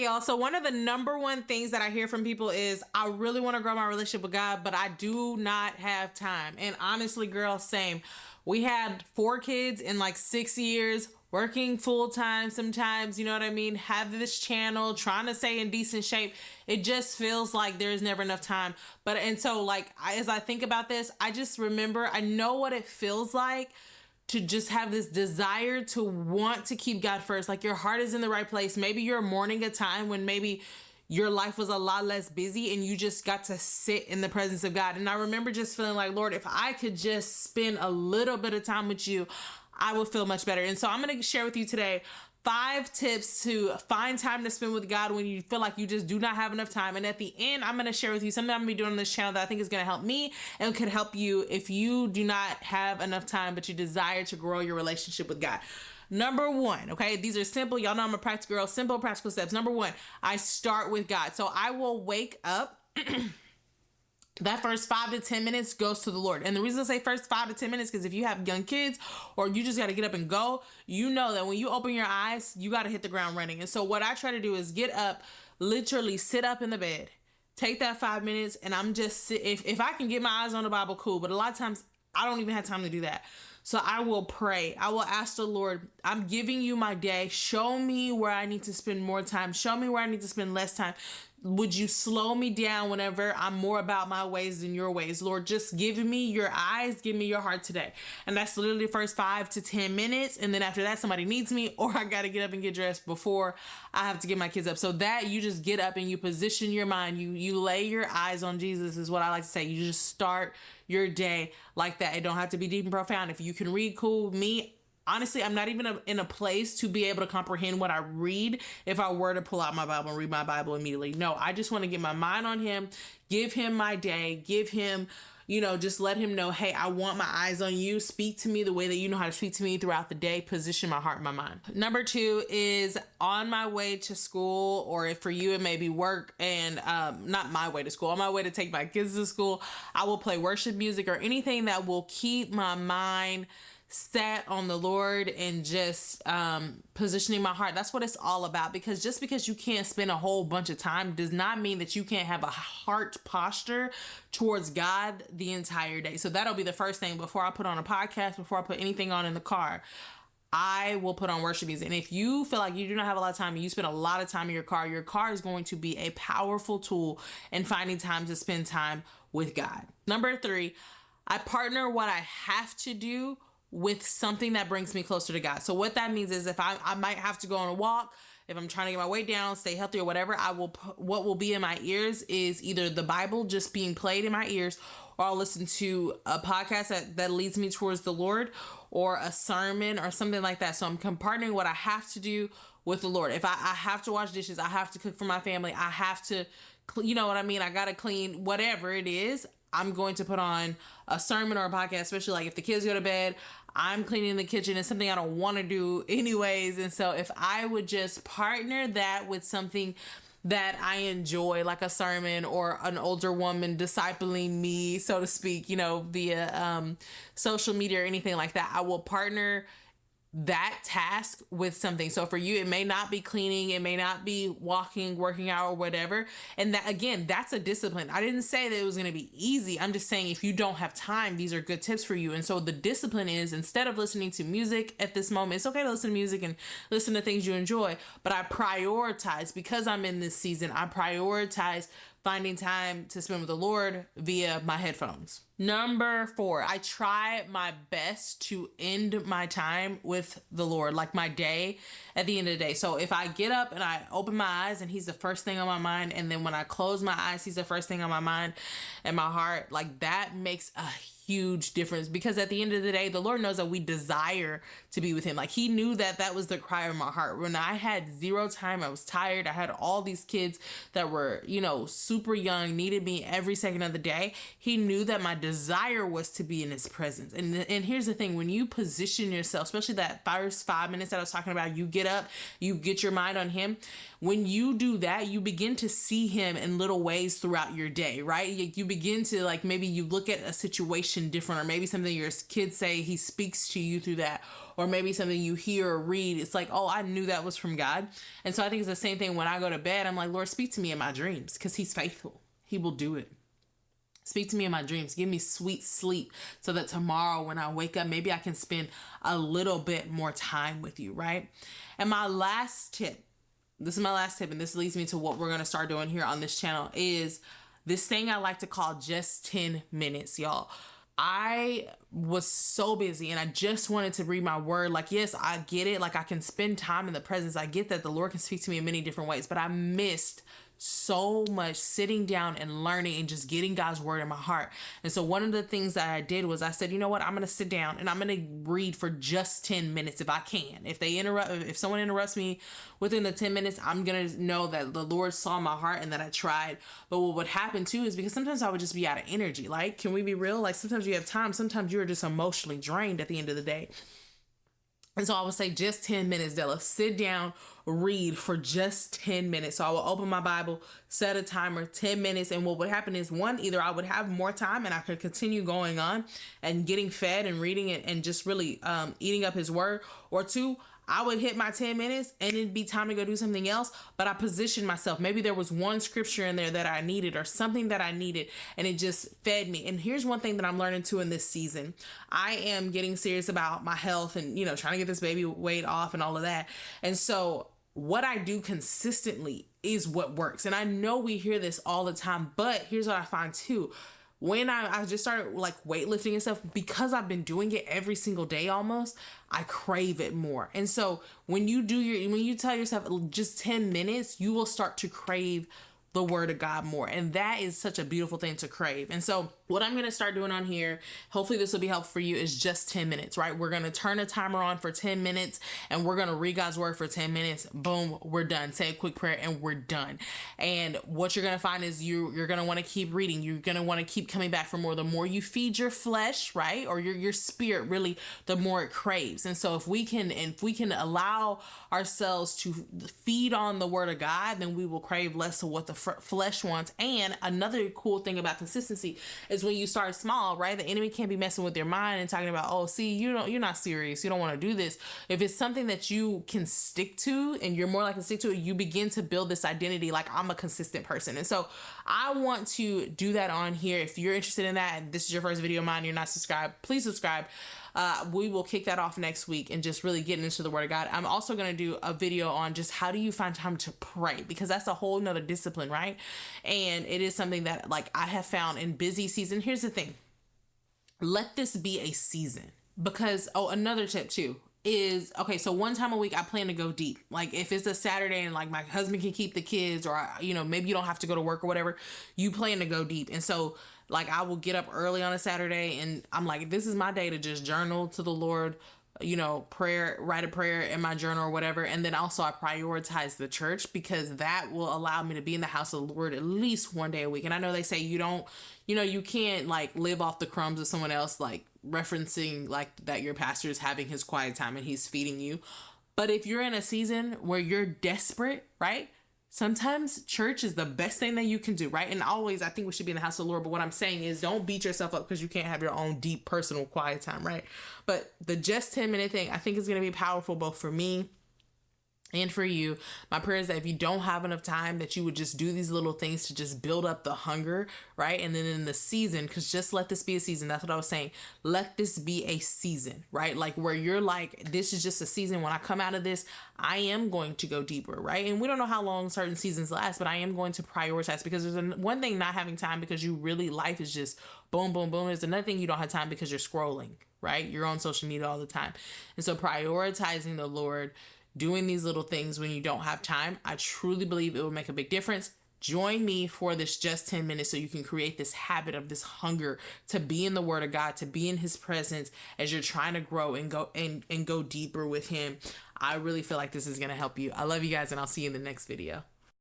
y'all. So one of the number one things that I hear from people is, I really want to grow my relationship with God, but I do not have time. And honestly, girl, same. We had 4 kids in like 6 years, working full time sometimes, you know what I mean? Have this channel, trying to stay in decent shape. It just feels like there's never enough time. And so like, as I think about this, I just remember, I know what it feels like to just have this desire to want to keep God first. Like, your heart is in the right place. Maybe you're mourning a time when maybe your life was a lot less busy and you just got to sit in the presence of God. And I remember just feeling like, Lord, if I could just spend a little bit of time with you, I would feel much better. And so I'm going to share with you today 5 tips to find time to spend with God when you feel like you just do not have enough time. And at the end, I'm going to share with you something I'm going to be doing on this channel that I think is going to help me and could help you if you do not have enough time, but you desire to grow your relationship with God. Number 1, okay, these are simple. Y'all know I'm a practical girl. Simple, practical steps. Number 1, I start with God. So I will wake up. That first 5 to 10 minutes goes to the Lord. And the reason I say first 5 to 10 minutes, because if you have young kids or you just got to get up and go, you know that when you open your eyes, you got to hit the ground running. And so what I try to do is get up, literally sit up in the bed, take that 5 minutes, and I'm just, if I can get my eyes on the Bible, cool. But a lot of times I don't even have time to do that. So I will pray. I will ask the Lord, I'm giving you my day. Show me where I need to spend more time. Show me where I need to spend less time. Would you slow me down whenever I'm more about my ways than your ways? Lord, just give me your eyes, give me your heart today. And that's literally the first 5 to 10 minutes. And then after that, somebody needs me, or I got to get up and get dressed before I have to get my kids up. So that you just get up and you position your mind. You lay your eyes on Jesus is what I like to say. You just start your day like that. It don't have to be deep and profound. If you can read, cool. Me, honestly, I'm not even in a place to be able to comprehend what I read if I were to pull out my Bible and read my Bible immediately. No, I just want to get my mind on him, give him my day, give him, just let him know, hey, I want my eyes on you. Speak to me the way that you know how to speak to me throughout the day. Position my heart and my mind. Number 2 is on my way to school, or if for you it may be work, and not my way to school, on my way to take my kids to school, I will play worship music or anything that will keep my mind set on the Lord and just positioning my heart. That's what it's all about. Because just because you can't spend a whole bunch of time does not mean that you can't have a heart posture towards God the entire day. So that'll be the first thing before I put on a podcast, before I put anything on in the car. I will put on worship music. And if you feel like you do not have a lot of time and you spend a lot of time in your car is going to be a powerful tool in finding time to spend time with God. Number 3, I partner what I have to do with something that brings me closer to God. So what that means is if I might have to go on a walk, if I'm trying to get my weight down, stay healthy or whatever, what will be in my ears is either the Bible just being played in my ears, or I'll listen to a podcast that leads me towards the Lord, or a sermon or something like that. So I'm partnering what I have to do with the Lord. If I have to wash dishes, I have to cook for my family, I have to, you know what I mean? I got to clean, whatever it is, I'm going to put on a sermon or a podcast, especially like if the kids go to bed, I'm cleaning the kitchen. It's something I don't want to do anyways. And so if I would just partner that with something that I enjoy, like a sermon or an older woman discipling me, so to speak, via social media or anything like that, I will partner that task with something. So for you, it may not be cleaning, it may not be walking, working out, or whatever. And that, again, that's a discipline. I didn't say that it was going to be easy. I'm just saying if you don't have time, these are good tips for you. And so the discipline is, instead of listening to music at this moment, it's okay to listen to music and listen to things you enjoy, but I prioritize, because I'm in this season, I prioritize finding time to spend with the Lord via my headphones. Number 4, I try my best to end my time with the Lord, like my day at the end of the day. So if I get up and I open my eyes and he's the first thing on my mind, and then when I close my eyes, he's the first thing on my mind and my heart, like that makes a huge difference, because at the end of the day, the Lord knows that we desire to be with him. Like he knew that was the cry of my heart. When I had zero time, I was tired. I had all these kids that were, super young, needed me every second of the day. He knew that my desire was to be in his presence. And here's the thing, when you position yourself, especially that first 5 minutes that I was talking about, you get up, you get your mind on him. when you do that, you begin to see him in little ways throughout your day, right? You begin to, like, maybe you look at a situation different, or maybe something your kids say, he speaks to you through that, or maybe something you hear or read. It's like, oh, I knew that was from God. And so I think it's the same thing when I go to bed. I'm like, Lord, speak to me in my dreams, because he's faithful. He will do it. Speak to me in my dreams. Give me sweet sleep so that tomorrow when I wake up, maybe I can spend a little bit more time with you, right? And my last tip, this is my last tip, and this leads me to what we're going to start doing here on this channel, is this thing I like to call just 10 minutes, y'all. I was so busy and I just wanted to read my word. Like, yes, I get it. Like, I can spend time in the presence. I get that the Lord can speak to me in many different ways, but I missed so much sitting down and learning and just getting God's word in my heart. And so one of the things that I did was I said, you know what, I'm going to sit down and I'm going to read for just 10 minutes if I can. If someone interrupts me within the 10 minutes, I'm going to know that the Lord saw my heart and that I tried. But what would happen too is, because sometimes I would just be out of energy. Like, can we be real? Like, sometimes you have time, sometimes you're just emotionally drained at the end of the day. And so I would say just 10 minutes, Della. Sit down, read for just 10 minutes. So I will open my Bible, set a timer, 10 minutes. And what would happen is, one, either I would have more time and I could continue going on and getting fed and reading it and just really eating up his word. Or two, I would hit my 10 minutes and it'd be time to go do something else. But I positioned myself. Maybe there was one scripture in there that I needed or something that I needed, and it just fed me. And here's one thing that I'm learning too in this season. I am getting serious about my health and, trying to get this baby weight off and all of that. And so what I do consistently is what works. And I know we hear this all the time, but here's what I find too. When I just started like weightlifting and stuff, because I've been doing it every single day almost, I crave it more. And so when you tell yourself just 10 minutes, you will start to crave the word of God more. And that is such a beautiful thing to crave. And so what I'm going to start doing on here, hopefully this will be helpful for you, is just 10 minutes, right? We're going to turn a timer on for 10 minutes and we're going to read God's word for 10 minutes. Boom, we're done. Say a quick prayer and we're done. And what you're going to find is you're going to want to keep reading. You're going to want to keep coming back for more. The more you feed your flesh, right? Or your spirit, really, the more it craves. And so if we can allow ourselves to feed on the word of God, then we will crave less of what the flesh wants. And another cool thing about consistency is when you start small, right? The enemy can't be messing with your mind and talking about, oh, see, you're not serious. You don't want to do this. If it's something that you can stick to and you're more likely to stick to it, you begin to build this identity like, I'm a consistent person. And so I want to do that on here. If you're interested in that, and this is your first video of mine, you're not subscribed, please subscribe. We will kick that off next week and just really getting into the word of God. I'm also going to do a video on just how do you find time to pray, because that's a whole nother discipline, right? And it is something that, like, I have found in busy season. Here's the thing. Let this be a season, because, another tip too is, okay, so one time a week I plan to go deep. Like, if it's a Saturday and like my husband can keep the kids, or, maybe you don't have to go to work or whatever, you plan to go deep. And so, like, I will get up early on a Saturday and I'm like, this is my day to just journal to the Lord, write a prayer in my journal or whatever. And then also I prioritize the church, because that will allow me to be in the house of the Lord at least one day a week. And I know they say you can't like live off the crumbs of someone else, like referencing like that your pastor is having his quiet time and he's feeding you. But if you're in a season where you're desperate, right? Sometimes church is the best thing that you can do, right? And always, I think we should be in the house of the Lord. But what I'm saying is, don't beat yourself up because you can't have your own deep personal quiet time, right? But the just 10-minute thing, I think is going to be powerful both for me and for you. My prayer is that if you don't have enough time, that you would just do these little things to just build up the hunger, right? And then in the season, because just let this be a season. That's what I was saying. Let this be a season, right? Like, where you're like, this is just a season. When I come out of this, I am going to go deeper, right? And we don't know how long certain seasons last, but I am going to prioritize, because there's one thing not having time because life is just boom, boom, boom. There's another thing you don't have time because you're scrolling, right? You're on social media all the time. And so prioritizing the Lord, doing these little things when you don't have time, I truly believe it will make a big difference. Join me for this just 10 minutes so you can create this habit of this hunger to be in the word of God, to be in his presence as you're trying to grow and go deeper with him. I really feel like this is going to help you. I love you guys, and I'll see you in the next video.